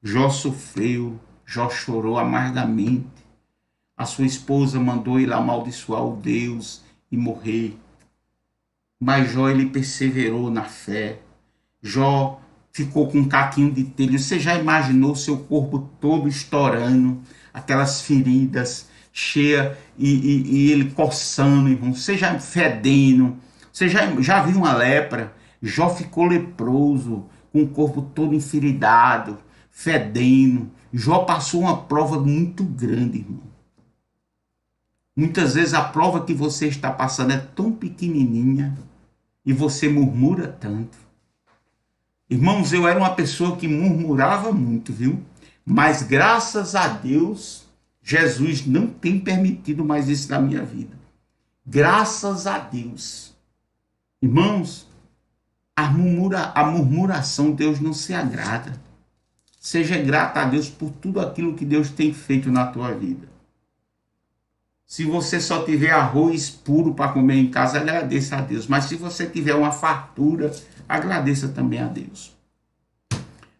Jó sofreu, Jó chorou amargamente. A sua esposa mandou ele amaldiçoar o Deus e morrer. Mas Jó, ele perseverou na fé. Jó ficou com um caquinho de telha. Você já imaginou seu corpo todo estourando, aquelas feridas cheias e ele coçando, irmão. Você já fedendo. Você já viu uma lepra? Jó ficou leproso, com o corpo todo enferidado, fedendo. Jó passou uma prova muito grande, irmão. Muitas vezes a prova que você está passando é tão pequenininha e você murmura tanto. Irmãos, eu era uma pessoa que murmurava muito, viu? Mas graças a Deus, Jesus não tem permitido mais isso na minha vida. Graças a Deus. Irmãos, a murmuração, Deus não se agrada. Seja grato a Deus por tudo aquilo que Deus tem feito na tua vida. Se você só tiver arroz puro para comer em casa, agradeça a Deus. Mas se você tiver uma fartura, agradeça também a Deus.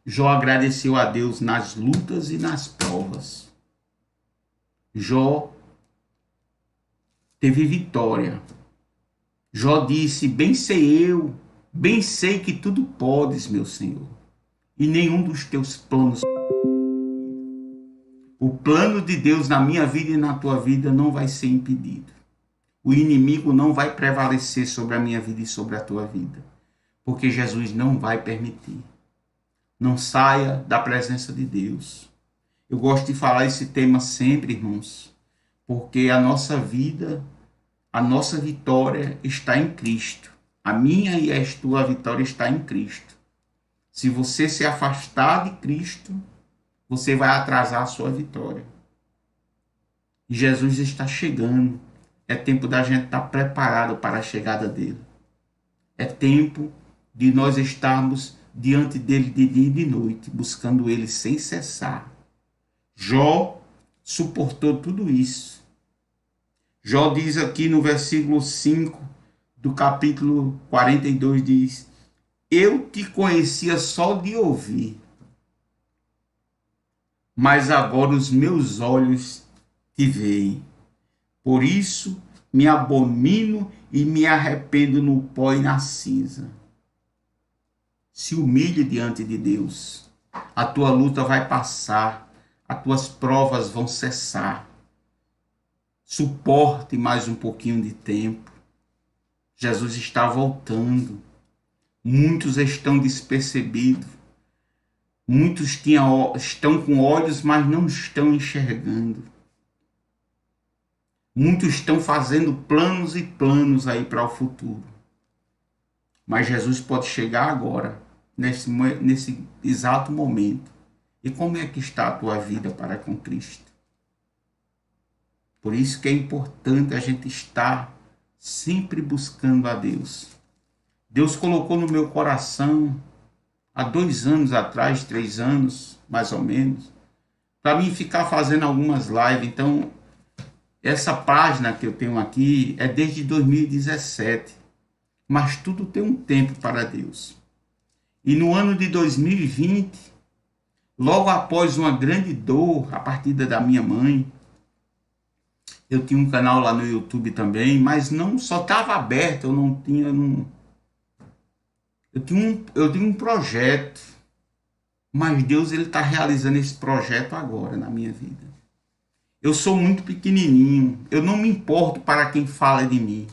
Jó agradeceu a Deus nas lutas e nas provas. Jó teve vitória. Jó disse: bem sei que tudo podes, meu Senhor, e nenhum dos teus planos. O plano de Deus na minha vida e na tua vida não vai ser impedido. O inimigo não vai prevalecer sobre a minha vida e sobre a tua vida, porque Jesus não vai permitir. Não saia da presença de Deus. Eu gosto de falar esse tema sempre, irmãos, porque a nossa vida, a nossa vitória está em Cristo. A minha e a tua vitória está em Cristo. Se você se afastar de Cristo, você vai atrasar a sua vitória. Jesus está chegando. É tempo da gente estar preparado para a chegada dele. É tempo de nós estarmos diante dele de dia e de noite, buscando ele sem cessar. Jó suportou tudo isso. Jó diz aqui no versículo 5 do capítulo 42, diz: eu te conhecia só de ouvir, mas agora os meus olhos te veem. Por isso me abomino e me arrependo no pó e na cinza. Se humilhe diante de Deus. A tua luta vai passar, as tuas provas vão cessar. Suporte mais um pouquinho de tempo. Jesus está voltando. Muitos estão despercebidos. Muitos estão com olhos, mas não estão enxergando. Muitos estão fazendo planos e planos aí para o futuro. Mas Jesus pode chegar agora, nesse exato momento. E como é que está a tua vida para com Cristo? Por isso que é importante a gente estar sempre buscando a Deus. Deus colocou no meu coração, há 2 anos atrás, 3 anos, mais ou menos, para mim ficar fazendo algumas lives. Então, essa página que eu tenho aqui é desde 2017. Mas tudo tem um tempo para Deus. E no ano de 2020, logo após uma grande dor, a partida da minha mãe, eu tinha um canal lá no YouTube também, mas não só estava aberto, eu tinha um projeto, mas Deus ele está realizando esse projeto agora na minha vida. Eu sou muito pequenininho, eu não me importo para quem fala de mim,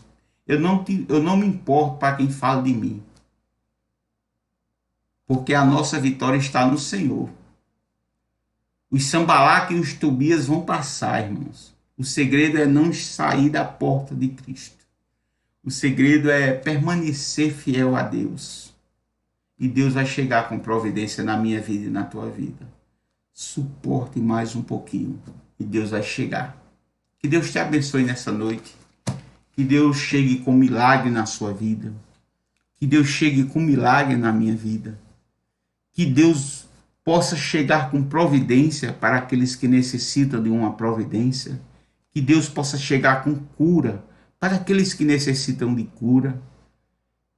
eu não me importo para quem fala de mim, porque a nossa vitória está no Senhor. Os Sambalaque e os Tobias vão passar, irmãos. O segredo é não sair da porta de Cristo. O segredo é permanecer fiel a Deus. E Deus vai chegar com providência na minha vida e na tua vida. Suporte mais um pouquinho e Deus vai chegar. Que Deus te abençoe nessa noite. Que Deus chegue com milagre na sua vida. Que Deus chegue com milagre na minha vida. Que Deus possa chegar com providência para aqueles que necessitam de uma providência. Que Deus possa chegar com cura para aqueles que necessitam de cura.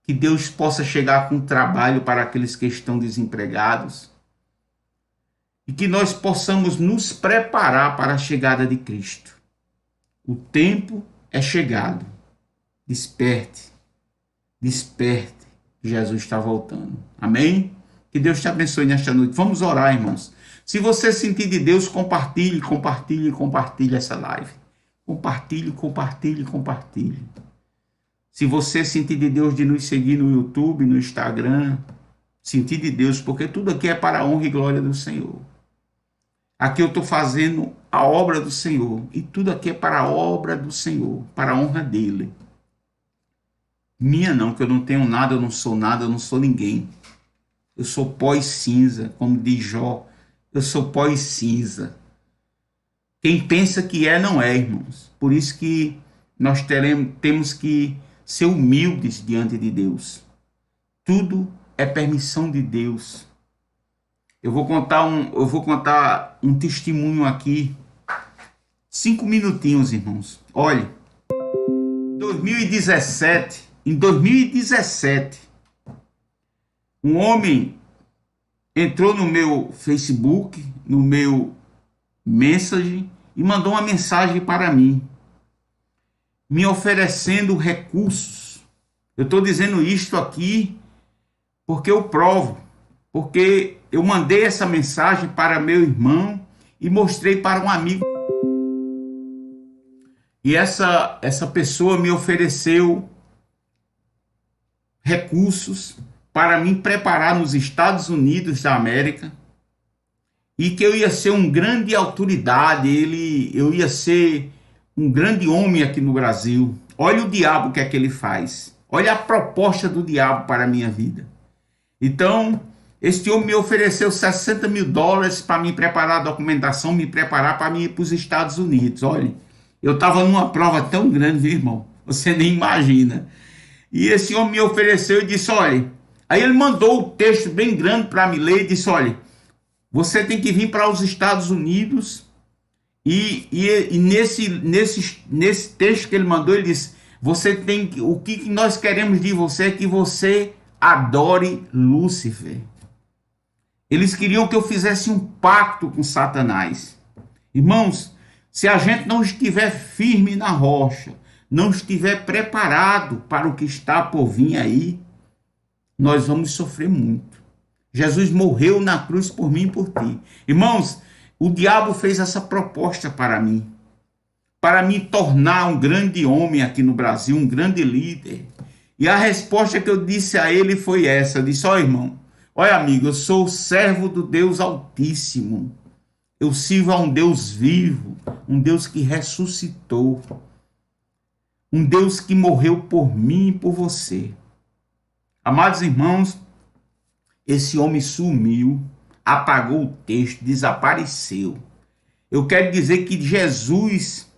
Que Deus possa chegar com trabalho para aqueles que estão desempregados. E que nós possamos nos preparar para a chegada de Cristo. O tempo é chegado. Desperte. Desperte. Jesus está voltando. Amém? Que Deus te abençoe nesta noite. Vamos orar, irmãos. Se você sentir de Deus, compartilhe essa live. Compartilhe. Se você sentir de Deus de nos seguir no YouTube, no Instagram, sentir de Deus, porque tudo aqui é para a honra e glória do Senhor. Aqui eu estou fazendo a obra do Senhor. E tudo aqui é para a obra do Senhor, para a honra dele. Minha não, que eu não tenho nada, eu não sou ninguém. Eu sou pó e cinza, como diz Jó. eu sou pó e cinza. Quem pensa que é, não é, irmãos. Por isso que nós temos que ser humildes diante de Deus. Tudo é permissão de Deus. Eu vou contar um testemunho aqui. 5 minutinhos, irmãos. Olha, em 2017, um homem entrou no meu Facebook, no meu Messenger, e mandou uma mensagem para mim, me oferecendo recursos. Eu estou dizendo isto aqui porque eu provo, porque eu mandei essa mensagem para meu irmão e mostrei para um amigo. E essa pessoa me ofereceu recursos para me preparar nos Estados Unidos da América, e que eu ia ser uma grande autoridade, eu ia ser um grande homem aqui no Brasil. Olha o diabo que é que ele faz. Olha a proposta do diabo para a minha vida. Então, este homem me ofereceu $60 mil para me preparar a documentação, me preparar para ir para os Estados Unidos. Olha, eu estava numa prova tão grande, viu, irmão? Você nem imagina. E esse homem me ofereceu e disse, olha... Aí ele mandou o texto bem grande para me ler e disse, olha, você tem que vir para os Estados Unidos e nesse texto que ele mandou, ele disse, o que nós queremos de você é que você adore Lúcifer. Eles queriam que eu fizesse um pacto com Satanás. Irmãos, se a gente não estiver firme na rocha, não estiver preparado para o que está por vir aí, nós vamos sofrer muito. Jesus morreu na cruz por mim e por ti. Irmãos, o diabo fez essa proposta para mim, para me tornar um grande homem aqui no Brasil, um grande líder. E a resposta que eu disse a ele foi essa. Eu disse, ó irmão, olha amigo, eu sou servo do Deus Altíssimo. Eu sirvo a um Deus vivo, um Deus que ressuscitou, um Deus que morreu por mim e por você. Amados irmãos, esse homem sumiu, apagou o texto, desapareceu. Eu quero dizer que Jesus,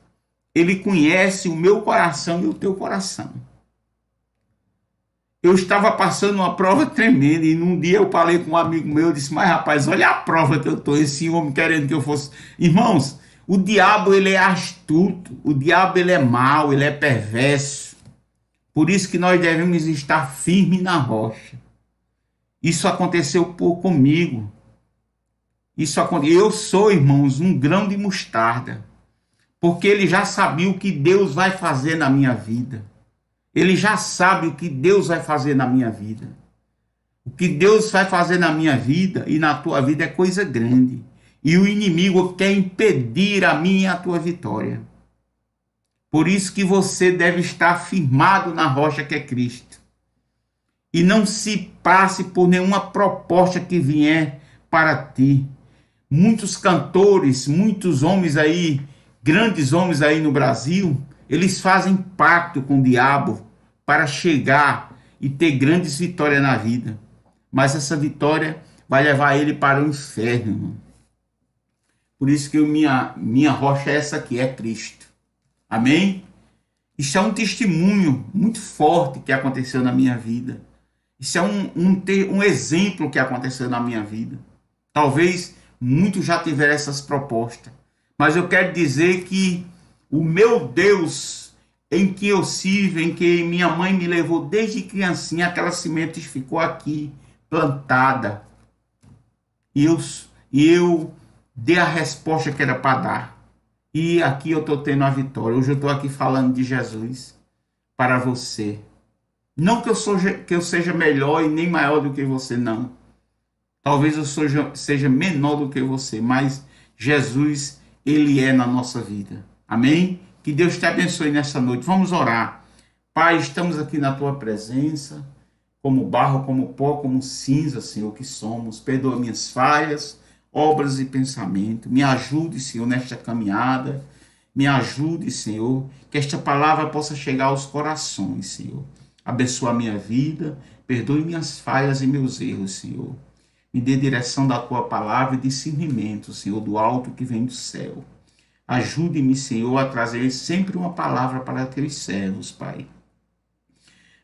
ele conhece o meu coração e o teu coração. Eu estava passando uma prova tremenda e num dia eu falei com um amigo meu, eu disse, mas rapaz, olha a prova que eu estou, esse homem querendo que eu fosse... Irmãos, o diabo ele é astuto, o diabo ele é mau, ele é perverso. Por isso que nós devemos estar firmes na rocha. Isso aconteceu comigo. Eu sou, irmãos, um grão de mostarda. Porque ele já sabia o que Deus vai fazer na minha vida. Ele já sabe o que Deus vai fazer na minha vida. O que Deus vai fazer na minha vida e na tua vida é coisa grande. E o inimigo quer impedir a minha e a tua vitória. Por isso que você deve estar firmado na rocha que é Cristo. E não se passe por nenhuma proposta que vier para ti. Muitos cantores, muitos homens aí, grandes homens aí no Brasil, eles fazem pacto com o diabo para chegar e ter grandes vitórias na vida. Mas essa vitória vai levar ele para o inferno, irmão. Por isso que minha rocha é essa aqui, é Cristo. Amém? Isso é um testemunho muito forte que aconteceu na minha vida. Isso é um exemplo que aconteceu na minha vida. Talvez muitos já tiveram essas propostas. Mas eu quero dizer que o meu Deus, em que eu sirvo, em que minha mãe me levou desde criancinha, aquela semente ficou aqui, plantada. E eu dei a resposta que era para dar. E aqui eu estou tendo a vitória. Hoje eu estou aqui falando de Jesus para você. Não que eu seja melhor e nem maior do que você, não. Talvez eu seja menor do que você, mas Jesus, ele é na nossa vida. Amém? Que Deus te abençoe nessa noite. Vamos orar. Pai, estamos aqui na tua presença, como barro, como pó, como cinza, Senhor, que somos. Perdoa minhas falhas, obras e pensamento. Me ajude, Senhor, nesta caminhada. Me ajude, Senhor, que esta palavra possa chegar aos corações, Senhor. Abençoa a minha vida, perdoe minhas falhas e meus erros, Senhor. Me dê direção da tua palavra e discernimento, Senhor, do alto que vem do céu. Ajude-me, Senhor, a trazer sempre uma palavra para teus servos, Pai.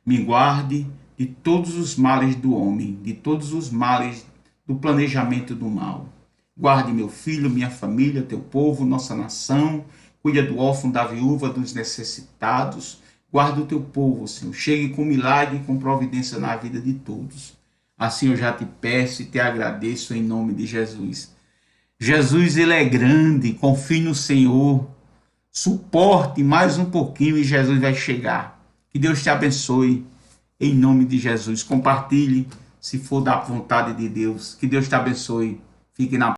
Me guarde de todos os males do homem, de todos os males do planejamento do mal. Guarde meu filho, minha família, teu povo, nossa nação. Cuida do órfão, da viúva, dos necessitados. Guarda o teu povo, Senhor. Chegue com milagre e com providência na vida de todos. Assim eu já te peço e te agradeço em nome de Jesus. Jesus, ele é grande, confie no Senhor. Suporte mais um pouquinho e Jesus vai chegar. Que Deus te abençoe. Em nome de Jesus. Compartilhe, se for da vontade de Deus. Que Deus te abençoe. Fique na